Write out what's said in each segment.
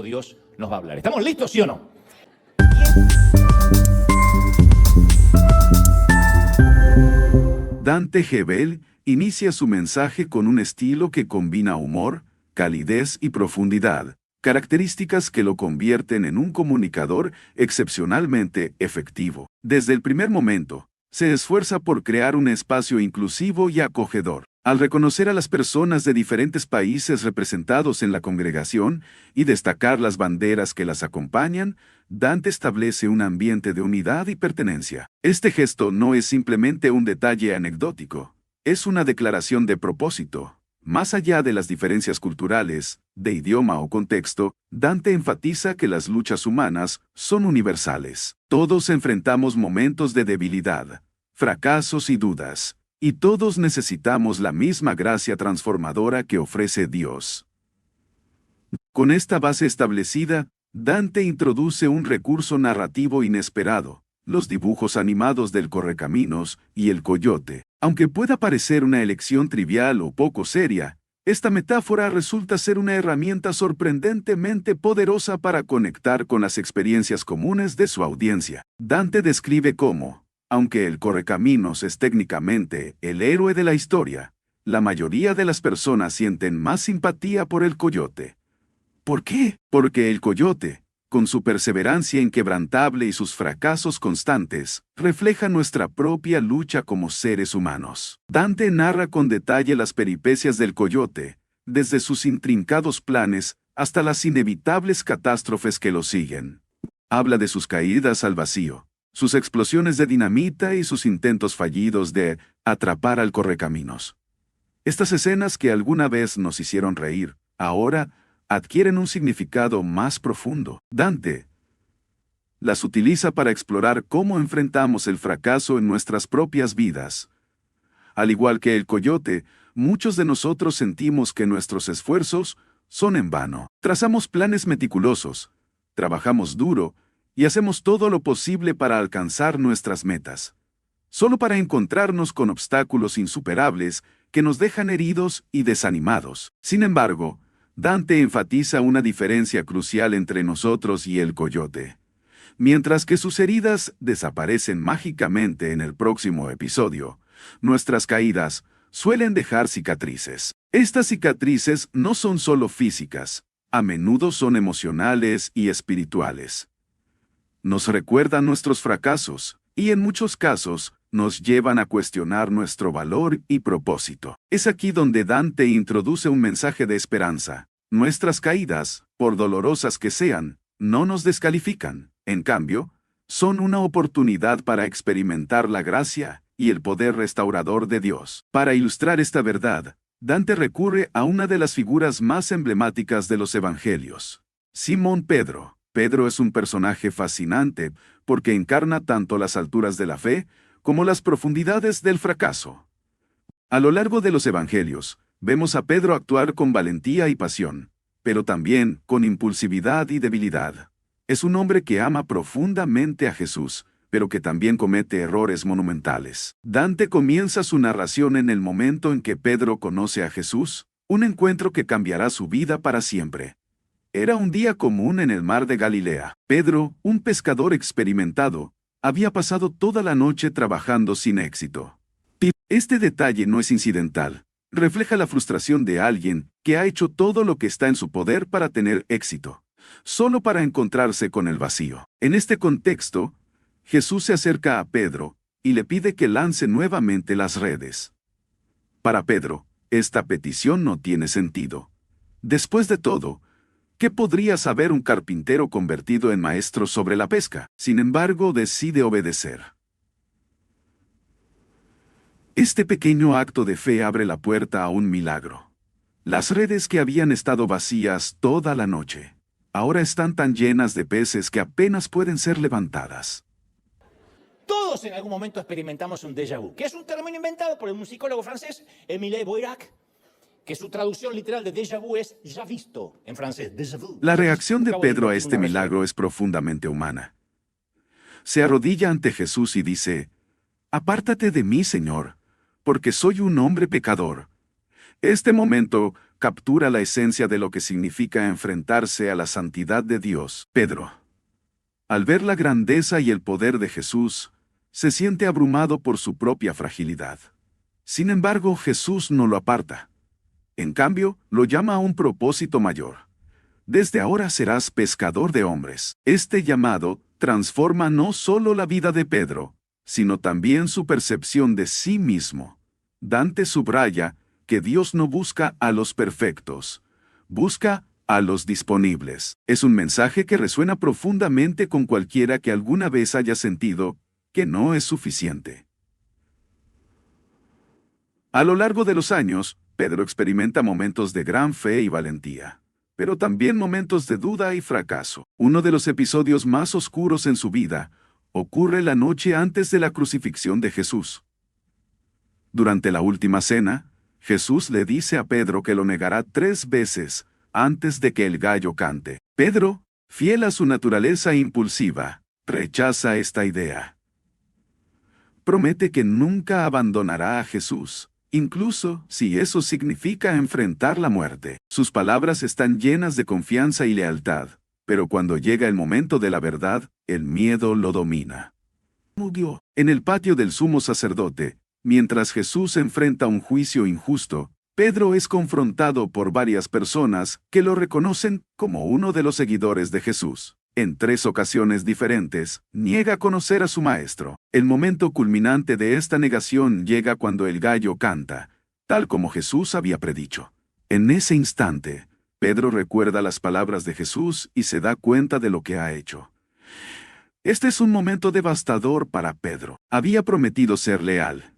Dios nos va a hablar. ¿Estamos listos, sí o no? Dante Gebel inicia su mensaje con un estilo que combina humor, calidez y profundidad, características que lo convierten en un comunicador excepcionalmente efectivo. Desde el primer momento, se esfuerza por crear un espacio inclusivo y acogedor. Al reconocer a las personas de diferentes países representados en la congregación y destacar las banderas que las acompañan, Dante establece un ambiente de unidad y pertenencia. Este gesto no es simplemente un detalle anecdótico, es una declaración de propósito. Más allá de las diferencias culturales, de idioma o contexto, Dante enfatiza que las luchas humanas son universales. Todos enfrentamos momentos de debilidad, fracasos y dudas, y todos necesitamos la misma gracia transformadora que ofrece Dios. Con esta base establecida, Dante introduce un recurso narrativo inesperado, los dibujos animados del Correcaminos y el Coyote. Aunque pueda parecer una elección trivial o poco seria, esta metáfora resulta ser una herramienta sorprendentemente poderosa para conectar con las experiencias comunes de su audiencia. Dante describe cómo, aunque el Correcaminos es técnicamente el héroe de la historia, la mayoría de las personas sienten más simpatía por el Coyote. ¿Por qué? Porque el Coyote, con su perseverancia inquebrantable y sus fracasos constantes, refleja nuestra propia lucha como seres humanos. Dante narra con detalle las peripecias del Coyote, desde sus intrincados planes hasta las inevitables catástrofes que lo siguen. Habla de sus caídas al vacío, sus explosiones de dinamita y sus intentos fallidos de atrapar al Correcaminos. Estas escenas que alguna vez nos hicieron reír, ahora adquieren un significado más profundo. Dante las utiliza para explorar cómo enfrentamos el fracaso en nuestras propias vidas. Al igual que el Coyote, muchos de nosotros sentimos que nuestros esfuerzos son en vano. Trazamos planes meticulosos, trabajamos duro y hacemos todo lo posible para alcanzar nuestras metas, solo para encontrarnos con obstáculos insuperables que nos dejan heridos y desanimados. Sin embargo, Dante enfatiza una diferencia crucial entre nosotros y el Coyote. Mientras que sus heridas desaparecen mágicamente en el próximo episodio, nuestras caídas suelen dejar cicatrices. Estas cicatrices no son solo físicas, a menudo son emocionales y espirituales. Nos recuerdan nuestros fracasos, y en muchos casos, nos llevan a cuestionar nuestro valor y propósito. Es aquí donde Dante introduce un mensaje de esperanza. Nuestras caídas, por dolorosas que sean, no nos descalifican. En cambio, son una oportunidad para experimentar la gracia y el poder restaurador de Dios. Para ilustrar esta verdad, Dante recurre a una de las figuras más emblemáticas de los Evangelios: Simón Pedro. Pedro es un personaje fascinante porque encarna tanto las alturas de la fe como las profundidades del fracaso. A lo largo de los Evangelios, vemos a Pedro actuar con valentía y pasión, pero también con impulsividad y debilidad. Es un hombre que ama profundamente a Jesús, pero que también comete errores monumentales. Dante comienza su narración en el momento en que Pedro conoce a Jesús, un encuentro que cambiará su vida para siempre. Era un día común en el mar de Galilea. Pedro, un pescador experimentado, había pasado toda la noche trabajando sin éxito. Este detalle no es incidental. Refleja la frustración de alguien que ha hecho todo lo que está en su poder para tener éxito, solo para encontrarse con el vacío. En este contexto, Jesús se acerca a Pedro y le pide que lance nuevamente las redes. Para Pedro, esta petición no tiene sentido. Después de todo, ¿qué podría saber un carpintero convertido en maestro sobre la pesca? Sin embargo, decide obedecer. Este pequeño acto de fe abre la puerta a un milagro. Las redes que habían estado vacías toda la noche, ahora están tan llenas de peces que apenas pueden ser levantadas. Todos en algún momento experimentamos un déjà vu, que es un término inventado por un musicólogo francés, Émile Boirac, que su traducción literal de déjà vu es ya visto en francés, déjà vu. La reacción de Acabo de Pedro a invertir este una versión. milagro es profundamente humana. Se arrodilla ante Jesús y dice: «Apártate de mí, Señor, porque soy un hombre pecador». Este momento captura la esencia de lo que significa enfrentarse a la santidad de Dios. Pedro, al ver la grandeza y el poder de Jesús, se siente abrumado por su propia fragilidad. Sin embargo, Jesús no lo aparta. En cambio, lo llama a un propósito mayor. Desde ahora serás pescador de hombres. Este llamado transforma no solo la vida de Pedro, sino también su percepción de sí mismo. Dante subraya que Dios no busca a los perfectos, busca a los disponibles. Es un mensaje que resuena profundamente con cualquiera que alguna vez haya sentido que no es suficiente. A lo largo de los años, Pedro experimenta momentos de gran fe y valentía, pero también momentos de duda y fracaso. Uno de los episodios más oscuros en su vida ocurre la noche antes de la crucifixión de Jesús. Durante la última cena, Jesús le dice a Pedro que lo negará 3 veces antes de que el gallo cante. Pedro, fiel a su naturaleza impulsiva, rechaza esta idea. Promete que nunca abandonará a Jesús, incluso si eso significa enfrentar la muerte. Sus palabras están llenas de confianza y lealtad, pero cuando llega el momento de la verdad, el miedo lo domina. Murió en el patio del sumo sacerdote, mientras Jesús enfrenta un juicio injusto. Pedro es confrontado por varias personas que lo reconocen como uno de los seguidores de Jesús. En 3 ocasiones diferentes, niega conocer a su maestro. El momento culminante de esta negación llega cuando el gallo canta, tal como Jesús había predicho. En ese instante, Pedro recuerda las palabras de Jesús y se da cuenta de lo que ha hecho. Este es un momento devastador para Pedro. Había prometido ser leal,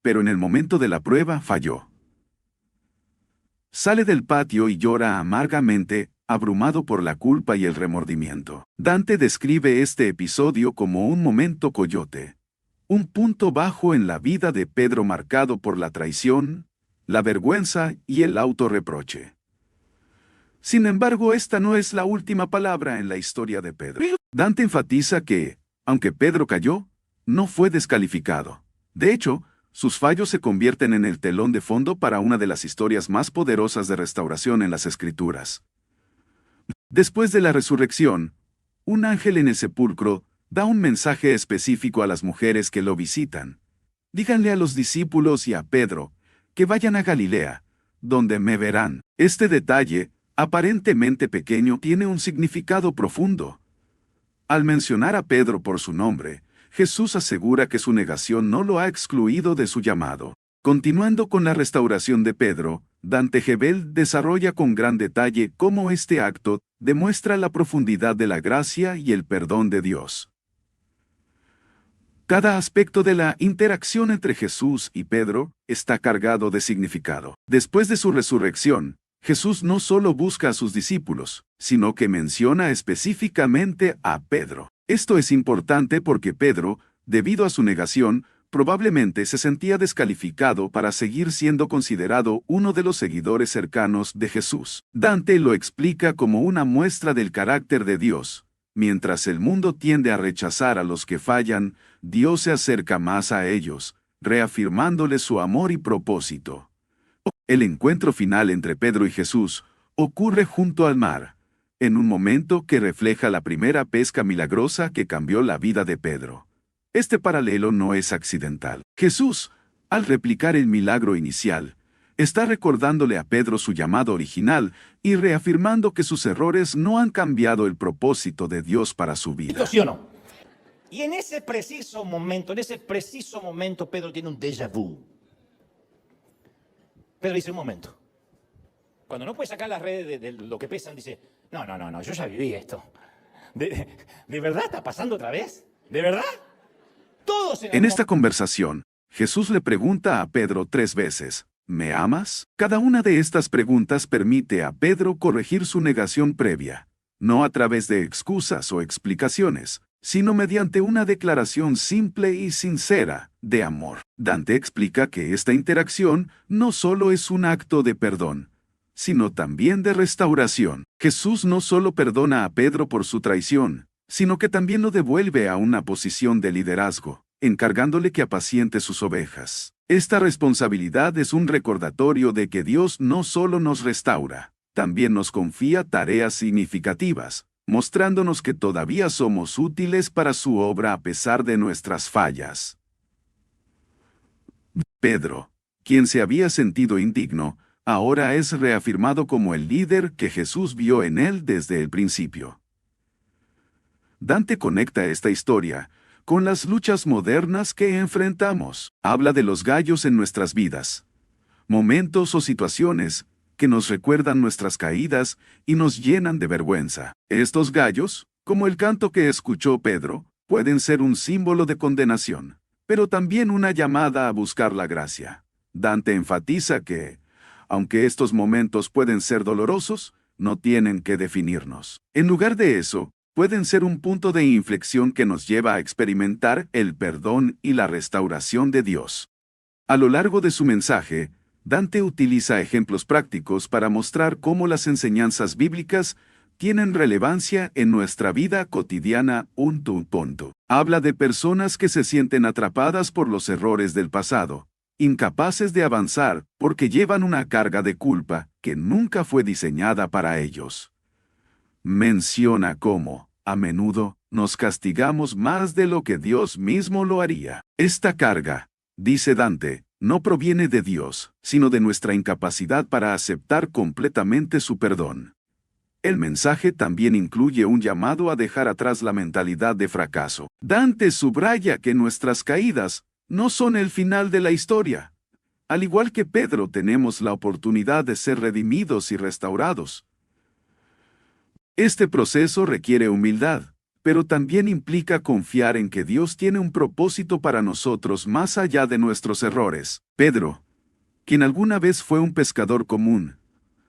pero en el momento de la prueba falló. Sale del patio y llora amargamente, abrumado por la culpa y el remordimiento. Dante describe este episodio como un momento coyote, un punto bajo en la vida de Pedro marcado por la traición, la vergüenza y el autorreproche. Sin embargo, esta no es la última palabra en la historia de Pedro. Dante enfatiza que, aunque Pedro cayó, no fue descalificado. De hecho, sus fallos se convierten en el telón de fondo para una de las historias más poderosas de restauración en las Escrituras. Después de la resurrección, un ángel en el sepulcro da un mensaje específico a las mujeres que lo visitan. Díganle a los discípulos y a Pedro que vayan a Galilea, donde me verán. Este detalle, aparentemente pequeño, tiene un significado profundo. Al mencionar a Pedro por su nombre, Jesús asegura que su negación no lo ha excluido de su llamado. Continuando con la restauración de Pedro, Dante Gebel desarrolla con gran detalle cómo este acto demuestra la profundidad de la gracia y el perdón de Dios. Cada aspecto de la interacción entre Jesús y Pedro está cargado de significado. Después de su resurrección, Jesús no solo busca a sus discípulos, sino que menciona específicamente a Pedro. Esto es importante porque Pedro, debido a su negación, probablemente se sentía descalificado para seguir siendo considerado uno de los seguidores cercanos de Jesús. Dante lo explica como una muestra del carácter de Dios. Mientras el mundo tiende a rechazar a los que fallan, Dios se acerca más a ellos, reafirmándoles su amor y propósito. El encuentro final entre Pedro y Jesús ocurre junto al mar, en un momento que refleja la primera pesca milagrosa que cambió la vida de Pedro. Este paralelo no es accidental. Jesús, al replicar el milagro inicial, está recordándole a Pedro su llamado original y reafirmando que sus errores no han cambiado el propósito de Dios para su vida. ¿Sí o no? Y en ese preciso momento, Pedro tiene un déjà vu. Pedro dice, un momento. Cuando no puede sacar las redes de lo que pesan, dice, no, yo ya viví esto. ¿De verdad está pasando otra vez? ¿De verdad? En esta conversación, Jesús le pregunta a Pedro 3 veces, ¿me amas? Cada una de estas preguntas permite a Pedro corregir su negación previa, no a través de excusas o explicaciones, sino mediante una declaración simple y sincera de amor. Dante explica que esta interacción no solo es un acto de perdón, sino también de restauración. Jesús no solo perdona a Pedro por su traición, sino que también lo devuelve a una posición de liderazgo. encargándole que apaciente sus ovejas. Esta responsabilidad es un recordatorio de que Dios no solo nos restaura, también nos confía tareas significativas, mostrándonos que todavía somos útiles para su obra a pesar de nuestras fallas. Pedro, quien se había sentido indigno, ahora es reafirmado como el líder que Jesús vio en él desde el principio. Dante conecta esta historia con las luchas modernas que enfrentamos. Habla de los gallos en nuestras vidas, momentos o situaciones que nos recuerdan nuestras caídas y nos llenan de vergüenza. Estos gallos, como el canto que escuchó Pedro, pueden ser un símbolo de condenación, pero también una llamada a buscar la gracia. Dante enfatiza que, aunque estos momentos pueden ser dolorosos, no tienen que definirnos. En lugar de eso, pueden ser un punto de inflexión que nos lleva a experimentar el perdón y la restauración de Dios. A lo largo de su mensaje, Dante utiliza ejemplos prácticos para mostrar cómo las enseñanzas bíblicas tienen relevancia en nuestra vida cotidiana. Habla de personas que se sienten atrapadas por los errores del pasado, incapaces de avanzar porque llevan una carga de culpa que nunca fue diseñada para ellos. Menciona cómo, a menudo, nos castigamos más de lo que Dios mismo lo haría. Esta carga, dice Dante, no proviene de Dios, sino de nuestra incapacidad para aceptar completamente su perdón. El mensaje también incluye un llamado a dejar atrás la mentalidad de fracaso. Dante subraya que nuestras caídas no son el final de la historia. Al igual que Pedro, tenemos la oportunidad de ser redimidos y restaurados. Este proceso requiere humildad, pero también implica confiar en que Dios tiene un propósito para nosotros más allá de nuestros errores. Pedro, quien alguna vez fue un pescador común,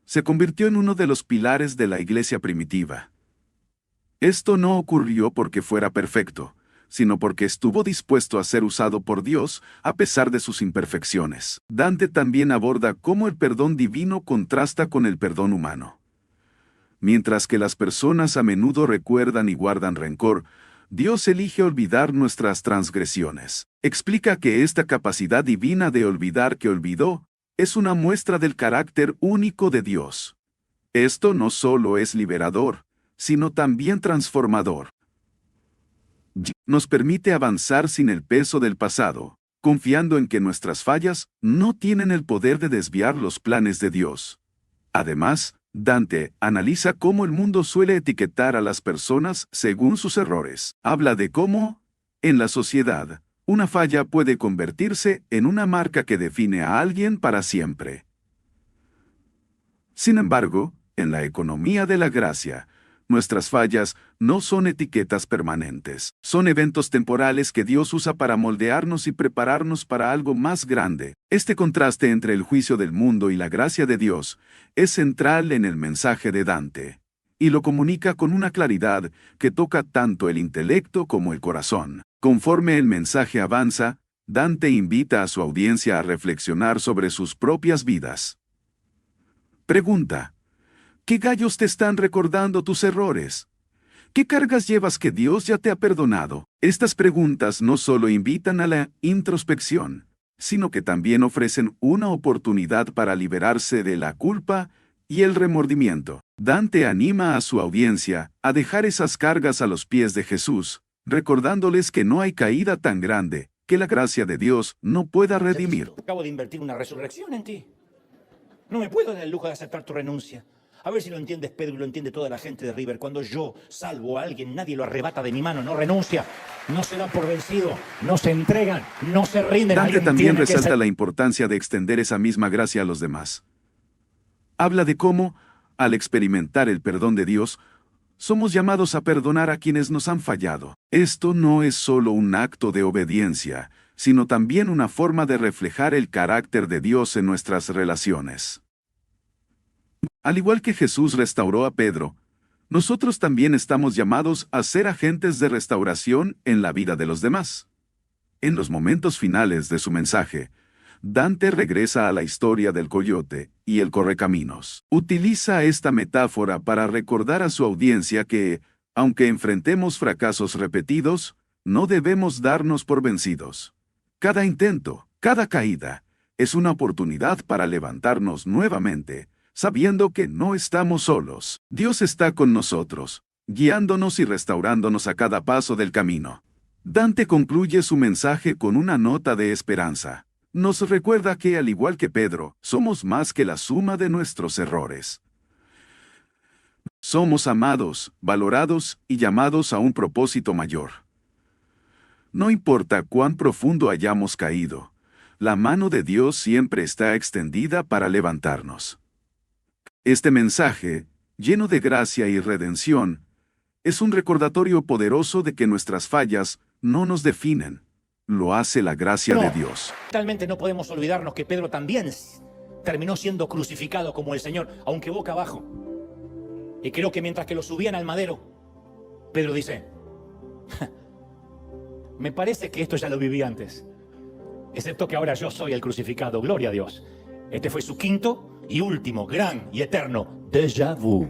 se convirtió en uno de los pilares de la iglesia primitiva. Esto no ocurrió porque fuera perfecto, sino porque estuvo dispuesto a ser usado por Dios a pesar de sus imperfecciones. Dante también aborda cómo el perdón divino contrasta con el perdón humano. Mientras que las personas a menudo recuerdan y guardan rencor, Dios elige olvidar nuestras transgresiones. Explica que esta capacidad divina de olvidar que olvidó es una muestra del carácter único de Dios. Esto no solo es liberador, sino también transformador. Nos permite avanzar sin el peso del pasado, confiando en que nuestras fallas no tienen el poder de desviar los planes de Dios. Además, Dante analiza cómo el mundo suele etiquetar a las personas según sus errores. Habla de cómo, en la sociedad, una falla puede convertirse en una marca que define a alguien para siempre. Sin embargo, en la economía de la gracia, nuestras fallas no son etiquetas permanentes. Son eventos temporales que Dios usa para moldearnos y prepararnos para algo más grande. Este contraste entre el juicio del mundo y la gracia de Dios es central en el mensaje de Dante, y lo comunica con una claridad que toca tanto el intelecto como el corazón. Conforme el mensaje avanza, Dante invita a su audiencia a reflexionar sobre sus propias vidas. Pregunta: ¿qué gallos te están recordando tus errores? ¿Qué cargas llevas que Dios ya te ha perdonado? Estas preguntas no solo invitan a la introspección, sino que también ofrecen una oportunidad para liberarse de la culpa y el remordimiento. Dante anima a su audiencia a dejar esas cargas a los pies de Jesús, recordándoles que no hay caída tan grande que la gracia de Dios no pueda redimir. Acabo de invertir una resurrección en ti. No me puedo dar el lujo de aceptar tu renuncia. A ver si lo entiendes, Pedro, y lo entiende toda la gente de River. Cuando yo salvo a alguien, nadie lo arrebata de mi mano, no renuncia, no se da por vencido, no se entregan, no se rinden. Dante también resalta la importancia de extender esa misma gracia a los demás. Habla de cómo, al experimentar el perdón de Dios, somos llamados a perdonar a quienes nos han fallado. Esto no es solo un acto de obediencia, sino también una forma de reflejar el carácter de Dios en nuestras relaciones. Al igual que Jesús restauró a Pedro, nosotros también estamos llamados a ser agentes de restauración en la vida de los demás. En los momentos finales de su mensaje, Dante regresa a la historia del coyote y el correcaminos. Utiliza esta metáfora para recordar a su audiencia que, aunque enfrentemos fracasos repetidos, No debemos darnos por vencidos. Cada intento, cada caída, es una oportunidad para levantarnos nuevamente, sabiendo que no estamos solos. Dios está con nosotros, guiándonos y restaurándonos a cada paso del camino. Dante concluye su mensaje con una nota de esperanza. Nos recuerda que, al igual que Pedro, somos más que la suma de nuestros errores. Somos amados, valorados y llamados a un propósito mayor. No importa cuán profundo hayamos caído, la mano de Dios siempre está extendida para levantarnos. Este mensaje, lleno de gracia y redención, es un recordatorio poderoso de que nuestras fallas no nos definen. Lo hace la gracia de Dios. Totalmente no podemos olvidarnos que Pedro también terminó siendo crucificado como el Señor, aunque boca abajo. Y creo que mientras que lo subían al madero, Pedro dice, me parece que esto ya lo viví antes, excepto que ahora yo soy el crucificado, gloria a Dios. Este fue su quinto y último, gran y eterno déjà vu.